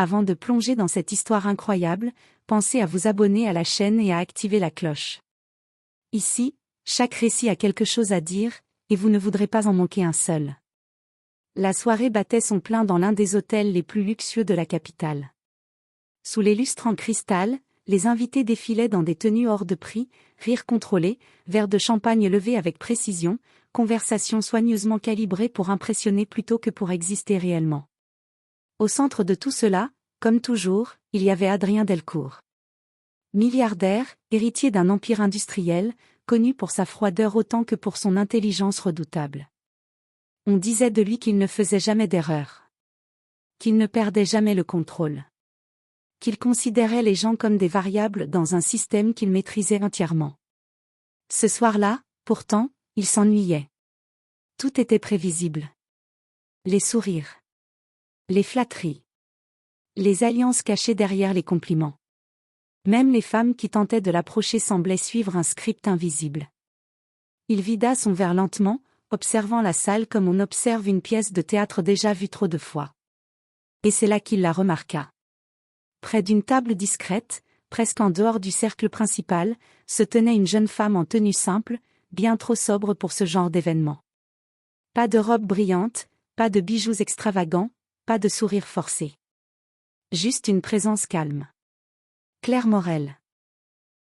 Avant de plonger dans cette histoire incroyable, pensez à vous abonner à la chaîne et à activer la cloche. Ici, chaque récit a quelque chose à dire, et vous ne voudrez pas en manquer un seul. La soirée battait son plein dans l'un des hôtels les plus luxueux de la capitale. Sous les lustres en cristal, les invités défilaient dans des tenues hors de prix, rires contrôlés, verres de champagne levés avec précision, conversations soigneusement calibrées pour impressionner plutôt que pour exister réellement. Au centre de tout cela, comme toujours, il y avait Adrien Delcourt. Milliardaire, héritier d'un empire industriel, connu pour sa froideur autant que pour son intelligence redoutable. On disait de lui qu'il ne faisait jamais d'erreur. Qu'il ne perdait jamais le contrôle. Qu'il considérait les gens comme des variables dans un système qu'il maîtrisait entièrement. Ce soir-là, pourtant, il s'ennuyait. Tout était prévisible. Les sourires. Les flatteries. Les alliances cachées derrière les compliments. Même les femmes qui tentaient de l'approcher semblaient suivre un script invisible. Il vida son verre lentement, observant la salle comme on observe une pièce de théâtre déjà vue trop de fois. Et c'est là qu'il la remarqua. Près d'une table discrète, presque en dehors du cercle principal, se tenait une jeune femme en tenue simple, bien trop sobre pour ce genre d'événement. Pas de robe brillante, pas de bijoux extravagants, pas de sourire forcé. Juste une présence calme. Claire Morel.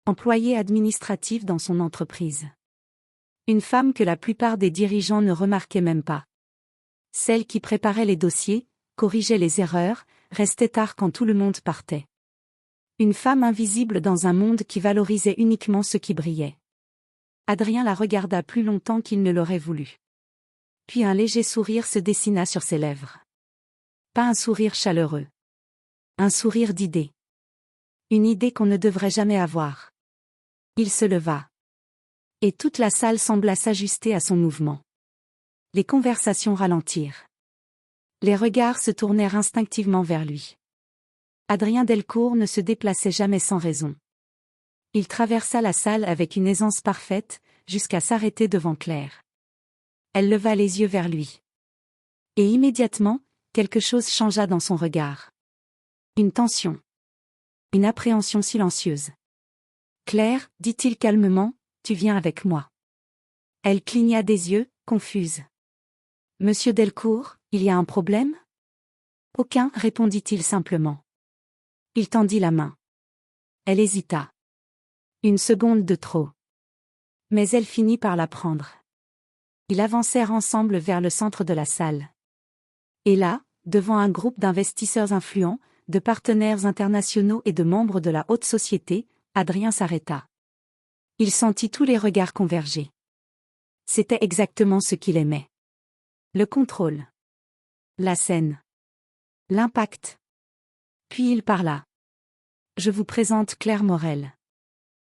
Employée administrative dans son entreprise. Une femme que la plupart des dirigeants ne remarquaient même pas. Celle qui préparait les dossiers, corrigeait les erreurs, restait tard quand tout le monde partait. Une femme invisible dans un monde qui valorisait uniquement ce qui brillait. Adrien la regarda plus longtemps qu'il ne l'aurait voulu. Puis un léger sourire se dessina sur ses lèvres. Pas un sourire chaleureux. Un sourire d'idée. Une idée qu'on ne devrait jamais avoir. Il se leva. Et toute la salle sembla s'ajuster à son mouvement. Les conversations ralentirent. Les regards se tournèrent instinctivement vers lui. Adrien Delcourt ne se déplaçait jamais sans raison. Il traversa la salle avec une aisance parfaite, jusqu'à s'arrêter devant Claire. Elle leva les yeux vers lui. Et immédiatement, quelque chose changea dans son regard. Une tension. Une appréhension silencieuse. « Claire, dit-il calmement, tu viens avec moi. » Elle cligna des yeux, confuse. « Monsieur Delcourt, il y a un problème ? » « Aucun, répondit-il simplement. Il tendit la main. Elle hésita. Une seconde de trop. Mais elle finit par la prendre. Ils avancèrent ensemble vers le centre de la salle. Et là, devant un groupe d'investisseurs influents, de partenaires internationaux et de membres de la haute société, Adrien s'arrêta. Il sentit tous les regards converger. C'était exactement ce qu'il aimait. Le contrôle. La scène. L'impact. Puis il parla. « Je vous présente Claire Morel. »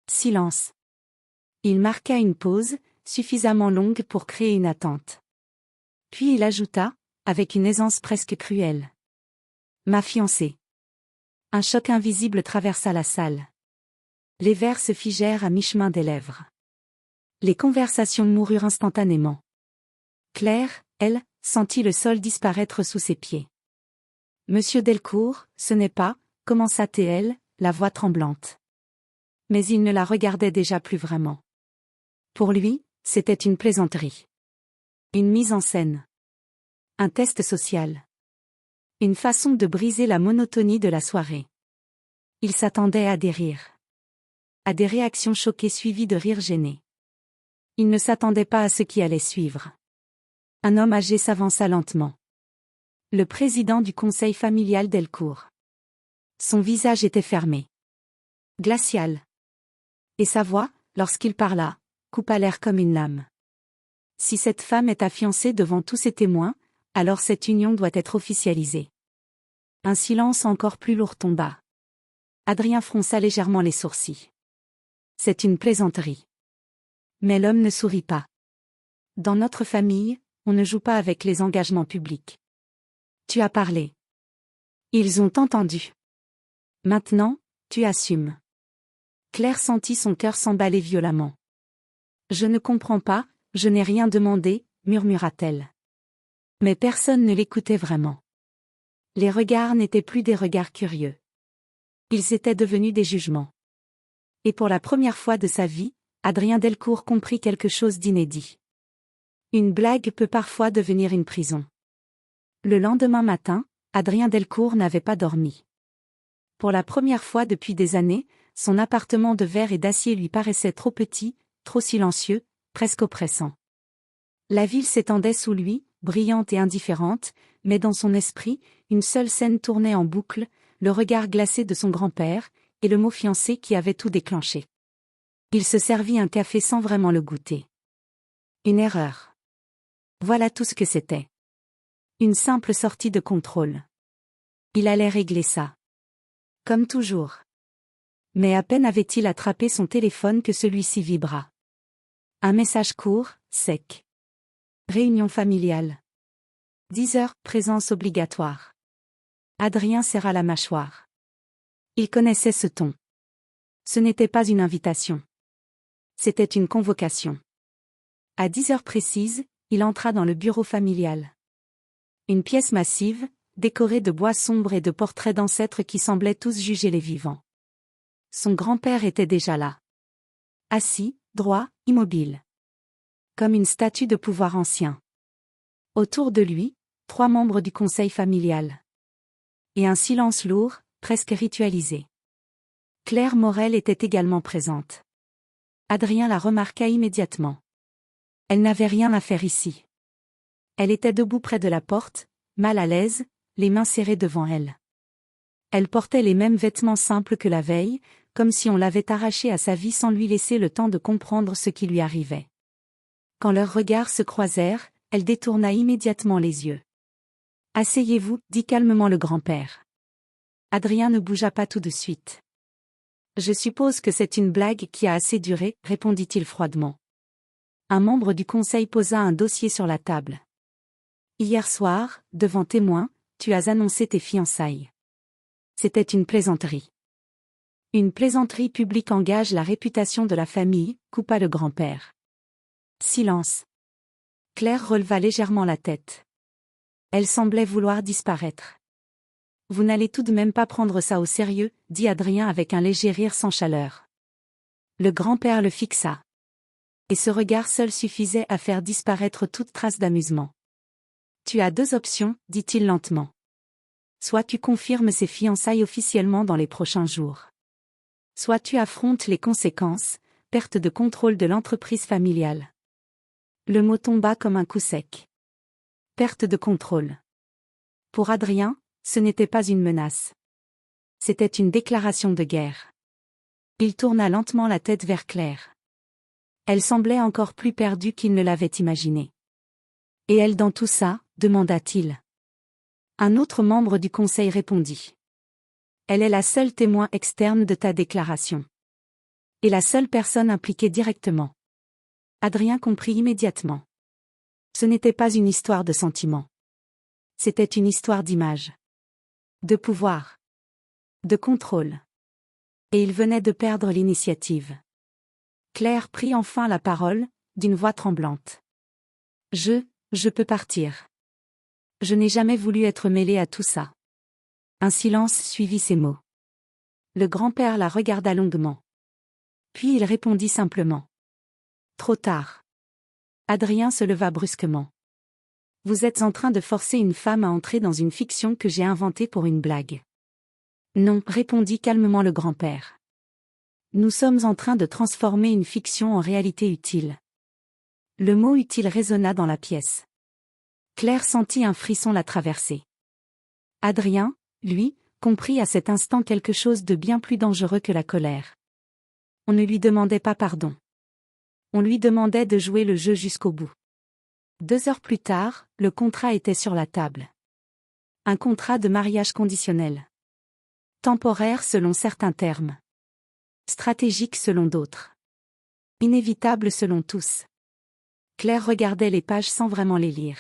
Silence. Il marqua une pause, suffisamment longue pour créer une attente. Puis il ajouta, avec une aisance presque cruelle. « Ma fiancée. » Un choc invisible traversa la salle. Les verres se figèrent à mi-chemin des lèvres. Les conversations moururent instantanément. Claire, elle, sentit le sol disparaître sous ses pieds. « Monsieur Delcourt, ce n'est pas, » commença-t-elle, la voix tremblante. Mais il ne la regardait déjà plus vraiment. Pour lui, c'était une plaisanterie. Une mise en scène. Un test social. Une façon de briser la monotonie de la soirée. Il s'attendait à des rires. À des réactions choquées suivies de rires gênés. Il ne s'attendait pas à ce qui allait suivre. Un homme âgé s'avança lentement. Le président du conseil familial Delcourt. Son visage était fermé. Glacial. Et sa voix, lorsqu'il parla, coupa l'air comme une lame. Si cette femme est ta fiancée devant tous ses témoins, alors cette union doit être officialisée. Un silence encore plus lourd tomba. Adrien fronça légèrement les sourcils. C'est une plaisanterie. Mais l'homme ne sourit pas. Dans notre famille, on ne joue pas avec les engagements publics. Tu as parlé. Ils ont entendu. Maintenant, tu assumes. Claire sentit son cœur s'emballer violemment. Je ne comprends pas, je n'ai rien demandé, murmura-t-elle. Mais personne ne l'écoutait vraiment. Les regards n'étaient plus des regards curieux. Ils étaient devenus des jugements. Et pour la première fois de sa vie, Adrien Delcourt comprit quelque chose d'inédit. Une blague peut parfois devenir une prison. Le lendemain matin, Adrien Delcourt n'avait pas dormi. Pour la première fois depuis des années, son appartement de verre et d'acier lui paraissait trop petit, trop silencieux, presque oppressant. La ville s'étendait sous lui, brillante et indifférente, mais dans son esprit, une seule scène tournait en boucle, le regard glacé de son grand-père, et le mot fiancé qui avait tout déclenché. Il se servit un café sans vraiment le goûter. Une erreur. Voilà tout ce que c'était. Une simple sortie de contrôle. Il allait régler ça. Comme toujours. Mais à peine avait-il attrapé son téléphone que celui-ci vibra. Un message court, sec. Réunion familiale. 10 heures, présence obligatoire. Adrien serra la mâchoire. Il connaissait ce ton. Ce n'était pas une invitation. C'était une convocation. À 10 heures précises, il entra dans le bureau familial. Une pièce massive, décorée de bois sombres et de portraits d'ancêtres qui semblaient tous juger les vivants. Son grand-père était déjà là. Assis, droit, immobile. Comme une statue de pouvoir ancien. Autour de lui, 3 membres du conseil familial. Et un silence lourd, presque ritualisé. Claire Morel était également présente. Adrien la remarqua immédiatement. Elle n'avait rien à faire ici. Elle était debout près de la porte, mal à l'aise, les mains serrées devant elle. Elle portait les mêmes vêtements simples que la veille, comme si on l'avait arrachée à sa vie sans lui laisser le temps de comprendre ce qui lui arrivait. Quand leurs regards se croisèrent, elle détourna immédiatement les yeux. « Asseyez-vous, dit calmement le grand-père. Adrien ne bougea pas tout de suite. « Je suppose que c'est une blague qui a assez duré, répondit-il froidement. Un membre du conseil posa un dossier sur la table. Hier soir, devant témoins, tu as annoncé tes fiançailles. C'était une plaisanterie. Une plaisanterie publique engage la réputation de la famille, coupa le grand-père. Silence. Claire releva légèrement la tête. Elle semblait vouloir disparaître. Vous n'allez tout de même pas prendre ça au sérieux, dit Adrien avec un léger rire sans chaleur. Le grand-père le fixa. Et ce regard seul suffisait à faire disparaître toute trace d'amusement. Tu as 2 options, dit-il lentement. Soit tu confirmes ces fiançailles officiellement dans les prochains jours. Soit tu affrontes les conséquences, perte de contrôle de l'entreprise familiale. Le mot tomba comme un coup sec. Perte de contrôle. Pour Adrien, ce n'était pas une menace. C'était une déclaration de guerre. Il tourna lentement la tête vers Claire. Elle semblait encore plus perdue qu'il ne l'avait imaginé. Et elle dans tout ça, demanda-t-il. Un autre membre du conseil répondit. Elle est la seule témoin externe de ta déclaration. Et la seule personne impliquée directement. Adrien comprit immédiatement. Ce n'était pas une histoire de sentiments. C'était une histoire d'image. De pouvoir. De contrôle. Et il venait de perdre l'initiative. Claire prit enfin la parole, d'une voix tremblante. Je peux partir. Je n'ai jamais voulu être mêlée à tout ça. Un silence suivit ces mots. Le grand-père la regarda longuement. Puis il répondit simplement. Trop tard. Adrien se leva brusquement. Vous êtes en train de forcer une femme à entrer dans une fiction que j'ai inventée pour une blague. Non, répondit calmement le grand-père. Nous sommes en train de transformer une fiction en réalité utile. Le mot utile résonna dans la pièce. Claire sentit un frisson la traverser. Adrien, lui, comprit à cet instant quelque chose de bien plus dangereux que la colère. On ne lui demandait pas pardon. On lui demandait de jouer le jeu jusqu'au bout. 2 heures plus tard, le contrat était sur la table. Un contrat de mariage conditionnel. Temporaire selon certains termes. Stratégique selon d'autres. Inévitable selon tous. Claire regardait les pages sans vraiment les lire.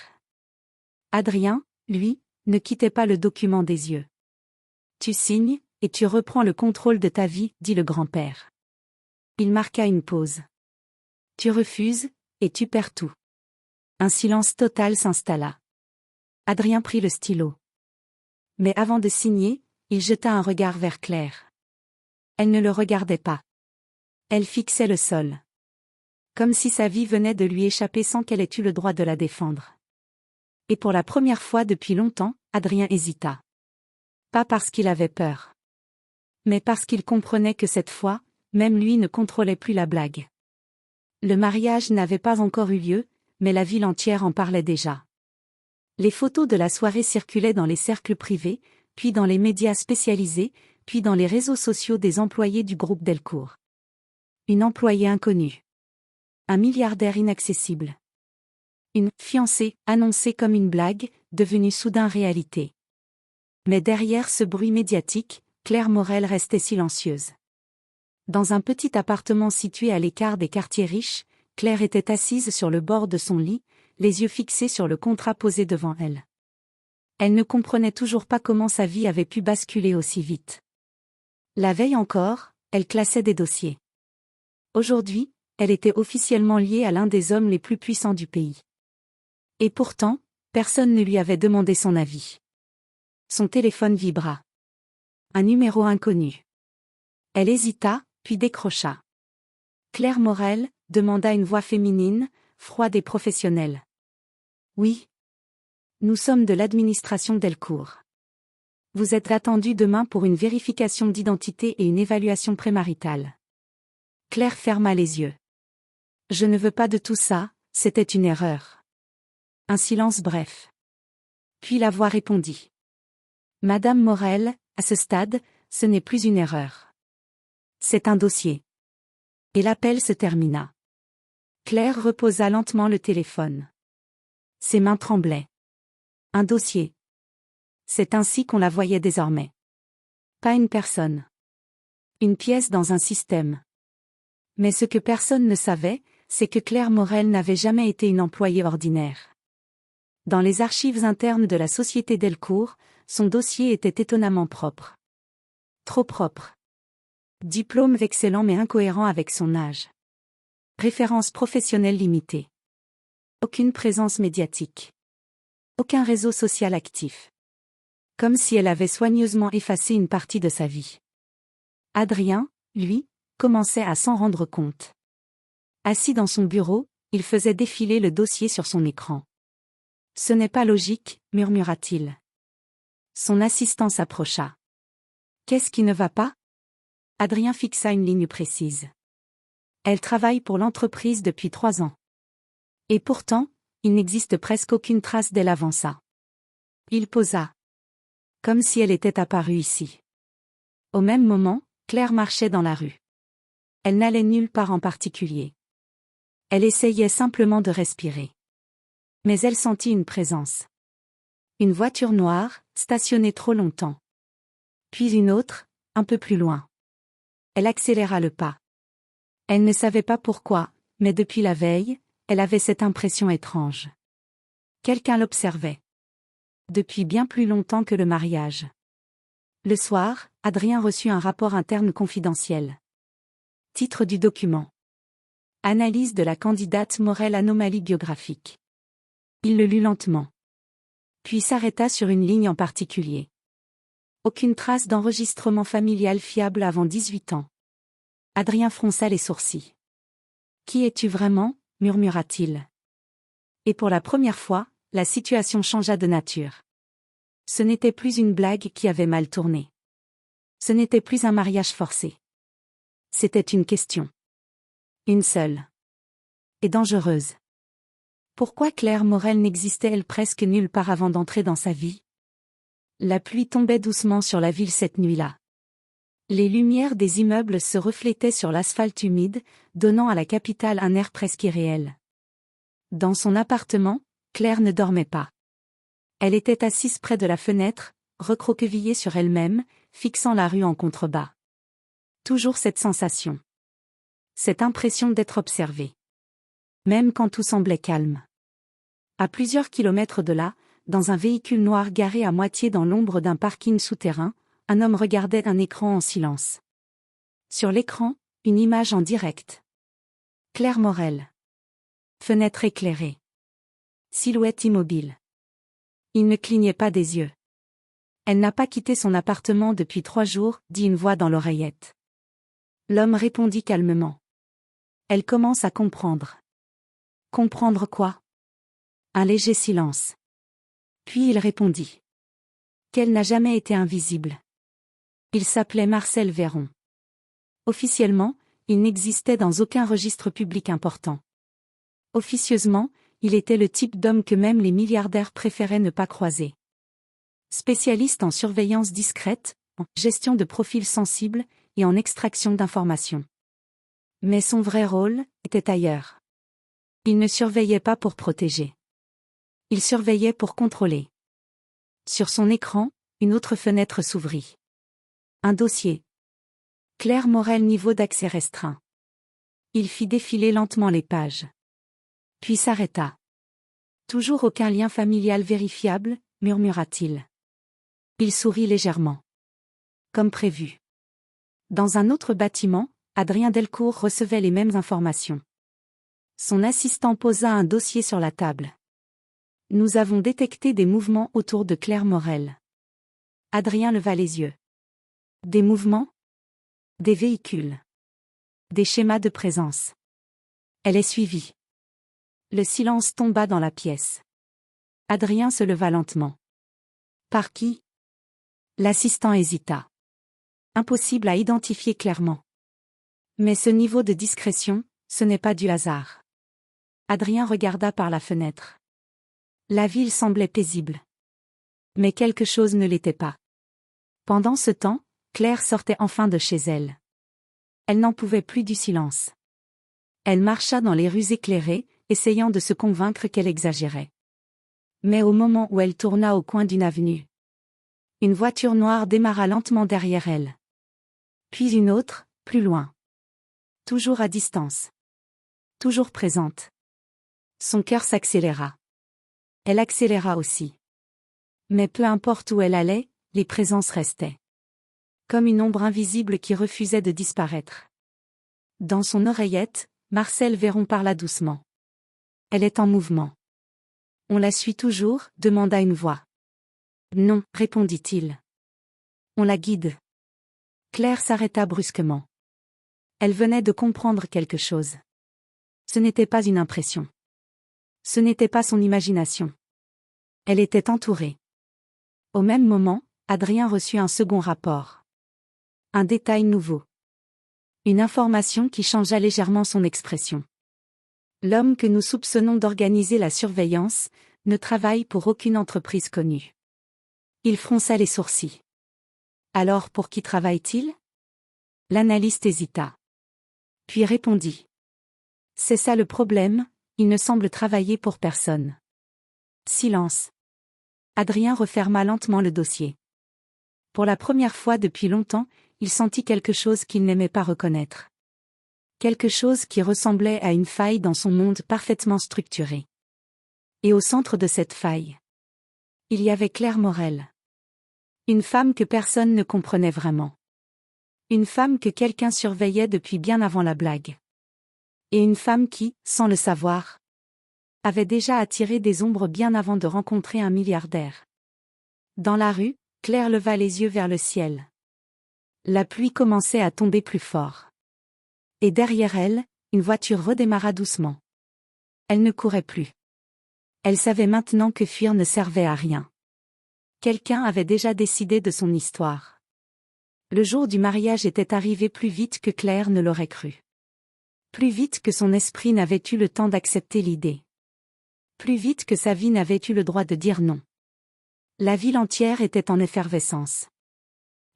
Adrien, lui, ne quittait pas le document des yeux. Tu signes, et tu reprends le contrôle de ta vie, dit le grand-père. Il marqua une pause. Tu refuses, et tu perds tout. Un silence total s'installa. Adrien prit le stylo. Mais avant de signer, il jeta un regard vers Claire. Elle ne le regardait pas. Elle fixait le sol. Comme si sa vie venait de lui échapper sans qu'elle ait eu le droit de la défendre. Et pour la première fois depuis longtemps, Adrien hésita. Pas parce qu'il avait peur. Mais parce qu'il comprenait que cette fois, même lui ne contrôlait plus la blague. Le mariage n'avait pas encore eu lieu, mais la ville entière en parlait déjà. Les photos de la soirée circulaient dans les cercles privés, puis dans les médias spécialisés, puis dans les réseaux sociaux des employés du groupe Delcourt. Une employée inconnue. Un milliardaire inaccessible. Une fiancée, annoncée comme une blague, devenue soudain réalité. Mais derrière ce bruit médiatique, Claire Morel restait silencieuse. Dans un petit appartement situé à l'écart des quartiers riches, Claire était assise sur le bord de son lit, les yeux fixés sur le contrat posé devant elle. Elle ne comprenait toujours pas comment sa vie avait pu basculer aussi vite. La veille encore, elle classait des dossiers. Aujourd'hui, elle était officiellement liée à l'un des hommes les plus puissants du pays. Et pourtant, personne ne lui avait demandé son avis. Son téléphone vibra. Un numéro inconnu. Elle hésita, puis décrocha. Claire Morel, demanda une voix féminine, froide et professionnelle. Oui. Nous sommes de l'administration Delcourt. Vous êtes attendu demain pour une vérification d'identité et une évaluation prémaritale. Claire ferma les yeux. Je ne veux pas de tout ça, c'était une erreur. Un silence bref. Puis la voix répondit. Madame Morel, à ce stade, ce n'est plus une erreur. C'est un dossier. Et l'appel se termina. Claire reposa lentement le téléphone. Ses mains tremblaient. Un dossier. C'est ainsi qu'on la voyait désormais. Pas une personne. Une pièce dans un système. Mais ce que personne ne savait, c'est que Claire Morel n'avait jamais été une employée ordinaire. Dans les archives internes de la société Delcourt, son dossier était étonnamment propre. Trop propre. Diplôme excellent mais incohérent avec son âge. Référence professionnelle limitée. Aucune présence médiatique. Aucun réseau social actif. Comme si elle avait soigneusement effacé une partie de sa vie. Adrien, lui, commençait à s'en rendre compte. Assis dans son bureau, il faisait défiler le dossier sur son écran. Ce n'est pas logique, murmura-t-il. Son assistant s'approcha. Qu'est-ce qui ne va pas? Adrien fixa une ligne précise. Elle travaille pour l'entreprise depuis 3 ans. Et pourtant, il n'existe presque aucune trace d'elle avant ça. Il posa. Comme si elle était apparue ici. Au même moment, Claire marchait dans la rue. Elle n'allait nulle part en particulier. Elle essayait simplement de respirer. Mais elle sentit une présence. Une voiture noire, stationnée trop longtemps. Puis une autre, un peu plus loin. Elle accéléra le pas. Elle ne savait pas pourquoi, mais depuis la veille, elle avait cette impression étrange. Quelqu'un l'observait. Depuis bien plus longtemps que le mariage. Le soir, Adrien reçut un rapport interne confidentiel. Titre du document. Analyse de la candidate Morel anomalie biographique. Il le lut lentement. Puis s'arrêta sur une ligne en particulier. Aucune trace d'enregistrement familial fiable avant 18 ans. Adrien fronça les sourcils. Qui es-tu vraiment? Murmura-t-il. Et pour la première fois, la situation changea de nature. Ce n'était plus une blague qui avait mal tourné. Ce n'était plus un mariage forcé. C'était une question. Une seule. Et dangereuse. Pourquoi Claire Morel n'existait-elle presque nulle part avant d'entrer dans sa vie? La pluie tombait doucement sur la ville cette nuit-là. Les lumières des immeubles se reflétaient sur l'asphalte humide, donnant à la capitale un air presque irréel. Dans son appartement, Claire ne dormait pas. Elle était assise près de la fenêtre, recroquevillée sur elle-même, fixant la rue en contrebas. Toujours cette sensation. Cette impression d'être observée. Même quand tout semblait calme. À plusieurs kilomètres de là, dans un véhicule noir garé à moitié dans l'ombre d'un parking souterrain, un homme regardait un écran en silence. Sur l'écran, une image en direct. Claire Morel. Fenêtre éclairée. Silhouette immobile. Il ne clignait pas des yeux. Elle n'a pas quitté son appartement depuis 3 jours, dit une voix dans l'oreillette. L'homme répondit calmement. Elle commence à comprendre. Comprendre quoi? Un léger silence. Puis il répondit. Qu'elle n'a jamais été invisible. Il s'appelait Marcel Véron. Officiellement, il n'existait dans aucun registre public important. Officieusement, il était le type d'homme que même les milliardaires préféraient ne pas croiser. Spécialiste en surveillance discrète, en gestion de profils sensibles et en extraction d'informations. Mais son vrai rôle était ailleurs. Il ne surveillait pas pour protéger. Il surveillait pour contrôler. Sur son écran, une autre fenêtre s'ouvrit. Un dossier. Claire Morel, niveau d'accès restreint. Il fit défiler lentement les pages. Puis s'arrêta. Toujours aucun lien familial vérifiable, murmura-t-il. Il sourit légèrement. Comme prévu. Dans un autre bâtiment, Adrien Delcourt recevait les mêmes informations. Son assistant posa un dossier sur la table. Nous avons détecté des mouvements autour de Claire Morel. Adrien leva les yeux. Des mouvements? Des véhicules. Des schémas de présence. Elle est suivie. Le silence tomba dans la pièce. Adrien se leva lentement. Par qui? L'assistant hésita. Impossible à identifier clairement. Mais ce niveau de discrétion, ce n'est pas du hasard. Adrien regarda par la fenêtre. La ville semblait paisible. Mais quelque chose ne l'était pas. Pendant ce temps, Claire sortait enfin de chez elle. Elle n'en pouvait plus du silence. Elle marcha dans les rues éclairées, essayant de se convaincre qu'elle exagérait. Mais au moment où elle tourna au coin d'une avenue, une voiture noire démarra lentement derrière elle. Puis une autre, plus loin. Toujours à distance. Toujours présente. Son cœur s'accéléra. Elle accéléra aussi. Mais peu importe où elle allait, les présences restaient. Comme une ombre invisible qui refusait de disparaître. Dans son oreillette, Marcel Véron parla doucement. Elle est en mouvement. On la suit toujours, demanda une voix. Non, répondit-il. On la guide. Claire s'arrêta brusquement. Elle venait de comprendre quelque chose. Ce n'était pas une impression. Ce n'était pas son imagination. Elle était entourée. Au même moment, Adrien reçut un second rapport. Un détail nouveau. Une information qui changea légèrement son expression. L'homme que nous soupçonnons d'organiser la surveillance ne travaille pour aucune entreprise connue. Il fronça les sourcils. Alors pour qui travaille-t-il? L'analyste hésita. Puis répondit. C'est ça le problème, il ne semble travailler pour personne. Silence. Adrien referma lentement le dossier. Pour la première fois depuis longtemps, il sentit quelque chose qu'il n'aimait pas reconnaître. Quelque chose qui ressemblait à une faille dans son monde parfaitement structuré. Et au centre de cette faille, il y avait Claire Morel. Une femme que personne ne comprenait vraiment. Une femme que quelqu'un surveillait depuis bien avant la blague. Et une femme qui, sans le savoir, avait déjà attiré des ombres bien avant de rencontrer un milliardaire. Dans la rue, Claire leva les yeux vers le ciel. La pluie commençait à tomber plus fort. Et derrière elle, une voiture redémarra doucement. Elle ne courait plus. Elle savait maintenant que fuir ne servait à rien. Quelqu'un avait déjà décidé de son histoire. Le jour du mariage était arrivé plus vite que Claire ne l'aurait cru. Plus vite que son esprit n'avait eu le temps d'accepter l'idée. Plus vite que sa vie n'avait eu le droit de dire non. La ville entière était en effervescence.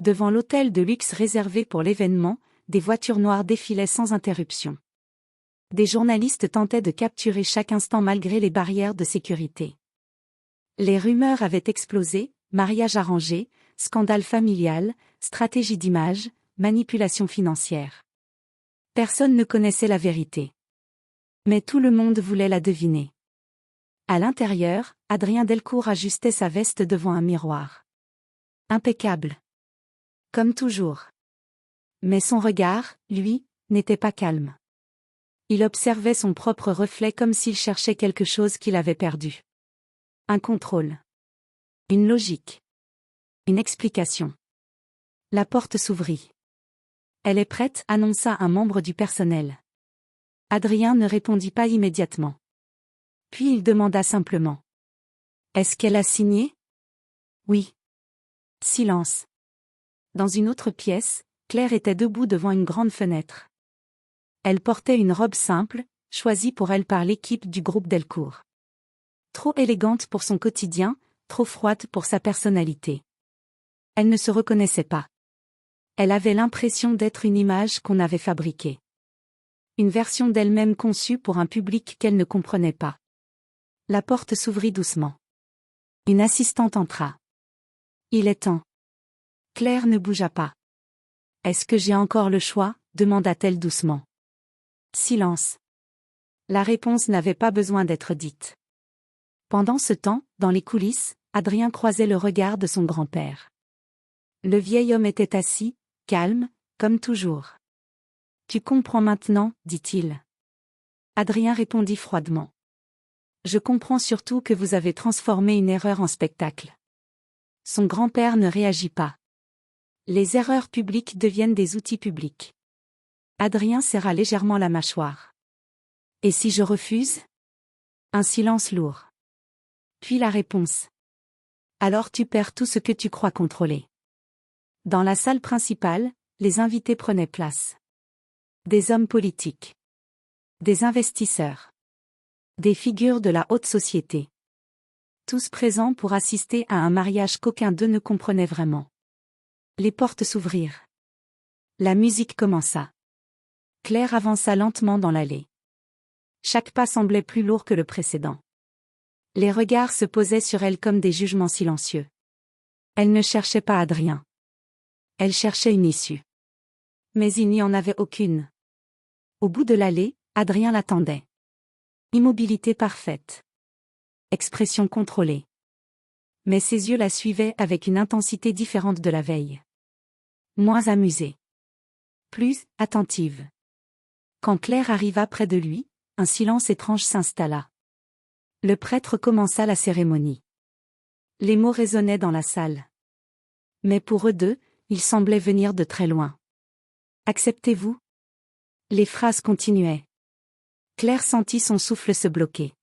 Devant l'hôtel de luxe réservé pour l'événement, des voitures noires défilaient sans interruption. Des journalistes tentaient de capturer chaque instant malgré les barrières de sécurité. Les rumeurs avaient explosé, mariage arrangé, scandale familial, stratégie d'image, manipulation financière. Personne ne connaissait la vérité. Mais tout le monde voulait la deviner. À l'intérieur, Adrien Delcourt ajustait sa veste devant un miroir. Impeccable. Comme toujours. Mais son regard, lui, n'était pas calme. Il observait son propre reflet comme s'il cherchait quelque chose qu'il avait perdu. Un contrôle. Une logique. Une explication. La porte s'ouvrit. Elle est prête, annonça un membre du personnel. Adrien ne répondit pas immédiatement. Puis il demanda simplement. Est-ce qu'elle a signé? Oui. Silence. Dans une autre pièce, Claire était debout devant une grande fenêtre. Elle portait une robe simple, choisie pour elle par l'équipe du groupe Delcourt. Trop élégante pour son quotidien, trop froide pour sa personnalité. Elle ne se reconnaissait pas. Elle avait l'impression d'être une image qu'on avait fabriquée. Une version d'elle-même conçue pour un public qu'elle ne comprenait pas. La porte s'ouvrit doucement. Une assistante entra. Il est temps. Claire ne bougea pas. Est-ce que j'ai encore le choix? Demanda-t-elle doucement. Silence. La réponse n'avait pas besoin d'être dite. Pendant ce temps, dans les coulisses, Adrien croisait le regard de son grand-père. Le vieil homme était assis, calme, comme toujours. Tu comprends maintenant, dit-il. Adrien répondit froidement. Je comprends surtout que vous avez transformé une erreur en spectacle. Son grand-père ne réagit pas. Les erreurs publiques deviennent des outils publics. Adrien serra légèrement la mâchoire. Et si je refuse? Un silence lourd. Puis la réponse. Alors tu perds tout ce que tu crois contrôler. Dans la salle principale, les invités prenaient place. Des hommes politiques. Des investisseurs. Des figures de la haute société. Tous présents pour assister à un mariage qu'aucun d'eux ne comprenait vraiment. Les portes s'ouvrirent. La musique commença. Claire avança lentement dans l'allée. Chaque pas semblait plus lourd que le précédent. Les regards se posaient sur elle comme des jugements silencieux. Elle ne cherchait pas Adrien. Elle cherchait une issue. Mais il n'y en avait aucune. Au bout de l'allée, Adrien l'attendait. Immobilité parfaite. Expression contrôlée. Mais ses yeux la suivaient avec une intensité différente de la veille. Moins amusée. Plus attentive. Quand Claire arriva près de lui, un silence étrange s'installa. Le prêtre commença la cérémonie. Les mots résonnaient dans la salle. Mais pour eux deux, ils semblaient venir de très loin. Acceptez-vous? Les phrases continuaient. Claire sentit son souffle se bloquer.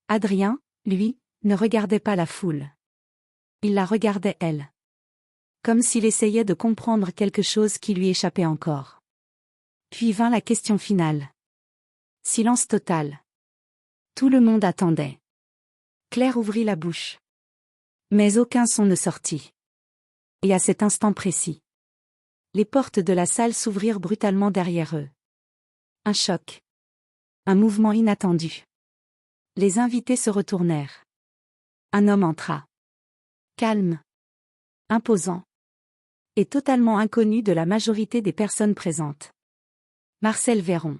Adrien, lui, ne regardait pas la foule. Il la regardait elle. Comme s'il essayait de comprendre quelque chose qui lui échappait encore. Puis vint la question finale. Silence total. Tout le monde attendait. Claire ouvrit la bouche. Mais aucun son ne sortit. Et à cet instant précis, les portes de la salle s'ouvrirent brutalement derrière eux. Un choc. Un mouvement inattendu. Les invités se retournèrent. Un homme entra. Calme. Imposant. Et totalement inconnu de la majorité des personnes présentes. Marcel Véron.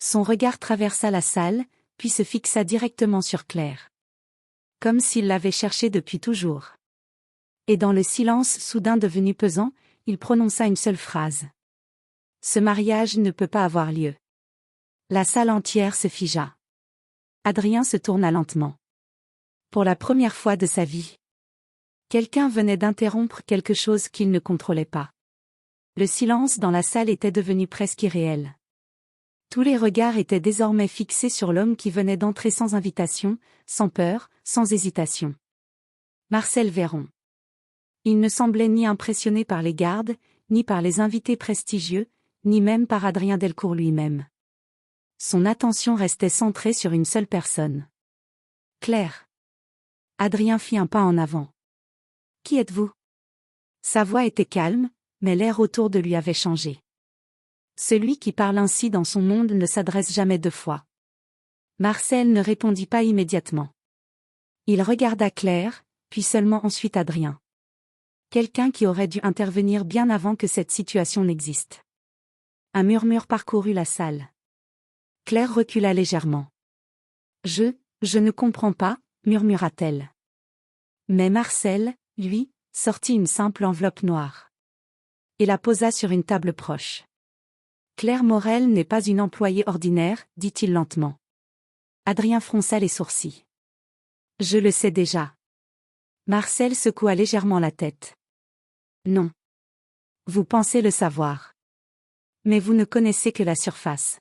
Son regard traversa la salle, puis se fixa directement sur Claire. Comme s'il l'avait cherchée depuis toujours. Et dans le silence soudain devenu pesant, il prononça une seule phrase. Ce mariage ne peut pas avoir lieu. La salle entière se figea. Adrien se tourna lentement. Pour la première fois de sa vie. Quelqu'un venait d'interrompre quelque chose qu'il ne contrôlait pas. Le silence dans la salle était devenu presque irréel. Tous les regards étaient désormais fixés sur l'homme qui venait d'entrer sans invitation, sans peur, sans hésitation. Marcel Véron. Il ne semblait ni impressionné par les gardes, ni par les invités prestigieux, ni même par Adrien Delcourt lui-même. Son attention restait centrée sur une seule personne. Claire. Adrien fit un pas en avant. Qui êtes-vous? Sa voix était calme, mais l'air autour de lui avait changé. Celui qui parle ainsi dans son monde ne s'adresse jamais deux fois. Marcel ne répondit pas immédiatement. Il regarda Claire, puis seulement ensuite Adrien. Quelqu'un qui aurait dû intervenir bien avant que cette situation n'existe. Un murmure parcourut la salle. Claire recula légèrement. Je ne comprends pas, murmura-t-elle. Mais Marcel, lui, sortit une simple enveloppe noire. Et la posa sur une table proche. Claire Morel n'est pas une employée ordinaire, dit-il lentement. Adrien fronça les sourcils. Je le sais déjà. Marcel secoua légèrement la tête. Non. Vous pensez le savoir. Mais vous ne connaissez que la surface.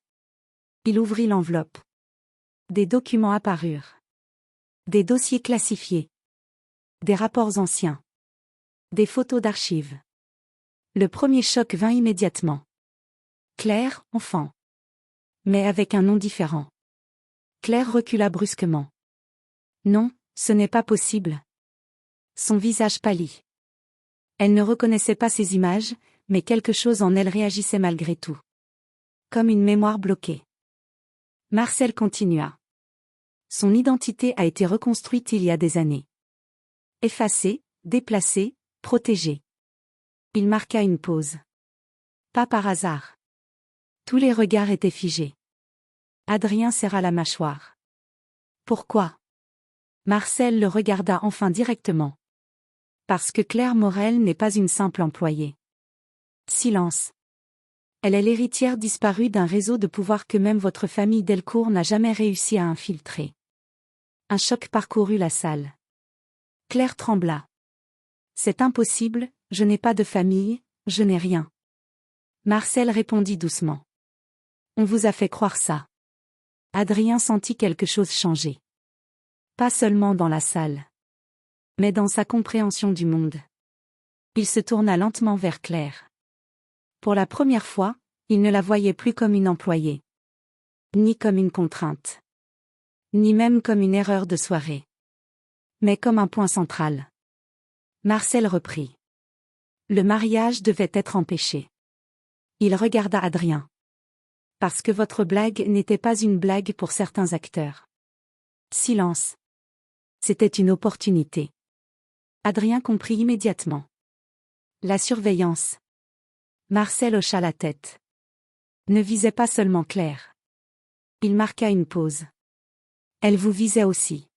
Il ouvrit l'enveloppe. Des documents apparurent. Des dossiers classifiés. Des rapports anciens. Des photos d'archives. Le premier choc vint immédiatement. Claire, enfant. Mais avec un nom différent. Claire recula brusquement. Non, ce n'est pas possible. Son visage pâlit. Elle ne reconnaissait pas ces images, mais quelque chose en elle réagissait malgré tout. Comme une mémoire bloquée. Marcel continua. Son identité a été reconstruite il y a des années. Effacée, déplacée, protégée. Il marqua une pause. Pas par hasard. Tous les regards étaient figés. Adrien serra la mâchoire. Pourquoi? Marcel le regarda enfin directement. Parce que Claire Morel n'est pas une simple employée. Silence. Elle est l'héritière disparue d'un réseau de pouvoir que même votre famille Delcourt n'a jamais réussi à infiltrer. Un choc parcourut la salle. Claire trembla. C'est impossible, je n'ai pas de famille, je n'ai rien. Marcel répondit doucement. On vous a fait croire ça. Adrien sentit quelque chose changer. Pas seulement dans la salle. Mais dans sa compréhension du monde. Il se tourna lentement vers Claire. Pour la première fois, il ne la voyait plus comme une employée. Ni comme une contrainte. Ni même comme une erreur de soirée. Mais comme un point central. Marcel reprit. Le mariage devait être empêché. Il regarda Adrien. Parce que votre blague n'était pas une blague pour certains acteurs. Silence. C'était une opportunité. Adrien comprit immédiatement. La surveillance. Marcel hocha la tête. Ne visait pas seulement Claire. Il marqua une pause. Elle vous visait aussi.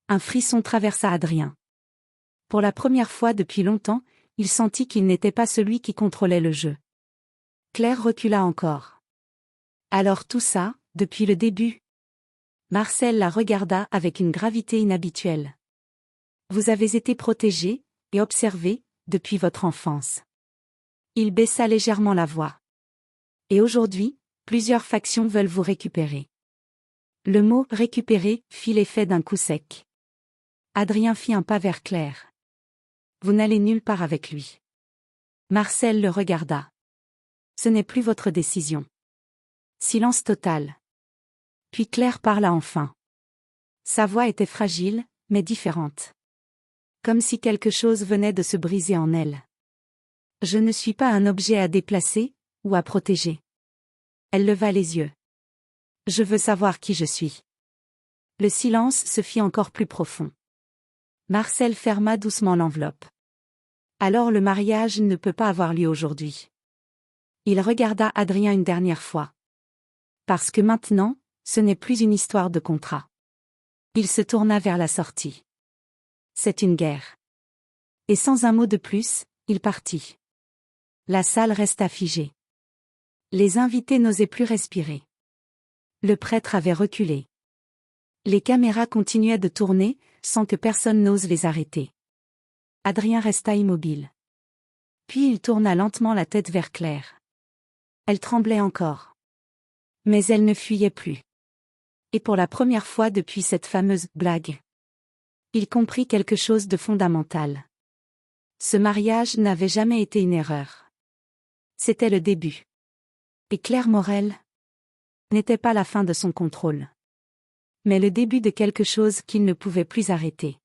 Un frisson traversa Adrien. Pour la première fois depuis longtemps, il sentit qu'il n'était pas celui qui contrôlait le jeu. Claire recula encore. Alors tout ça, depuis le début. Marcel la regarda avec une gravité inhabituelle. Vous avez été protégé, et observé, depuis votre enfance. Il baissa légèrement la voix. Et aujourd'hui, plusieurs factions veulent vous récupérer. Le mot « récupérer » fit l'effet d'un coup sec. Adrien fit un pas vers Claire. Vous n'allez nulle part avec lui. Marcel le regarda. Ce n'est plus votre décision. Silence total. Puis Claire parla enfin. Sa voix était fragile, mais différente. Comme si quelque chose venait de se briser en elle. Je ne suis pas un objet à déplacer, ou à protéger. Elle leva les yeux. Je veux savoir qui je suis. Le silence se fit encore plus profond. Marcel ferma doucement l'enveloppe. Alors le mariage ne peut pas avoir lieu aujourd'hui. Il regarda Adrien une dernière fois. Parce que maintenant, ce n'est plus une histoire de contrat. Il se tourna vers la sortie. C'est une guerre. Et sans un mot de plus, il partit. La salle resta figée. Les invités n'osaient plus respirer. Le prêtre avait reculé. Les caméras continuaient de tourner, sans que personne n'ose les arrêter. Adrien resta immobile. Puis il tourna lentement la tête vers Claire. Elle tremblait encore. Mais elle ne fuyait plus. Et pour la première fois depuis cette fameuse blague, il comprit quelque chose de fondamental. Ce mariage n'avait jamais été une erreur. C'était le début. Et Claire Morel n'était pas la fin de son contrôle. Mais le début de quelque chose qu'il ne pouvait plus arrêter.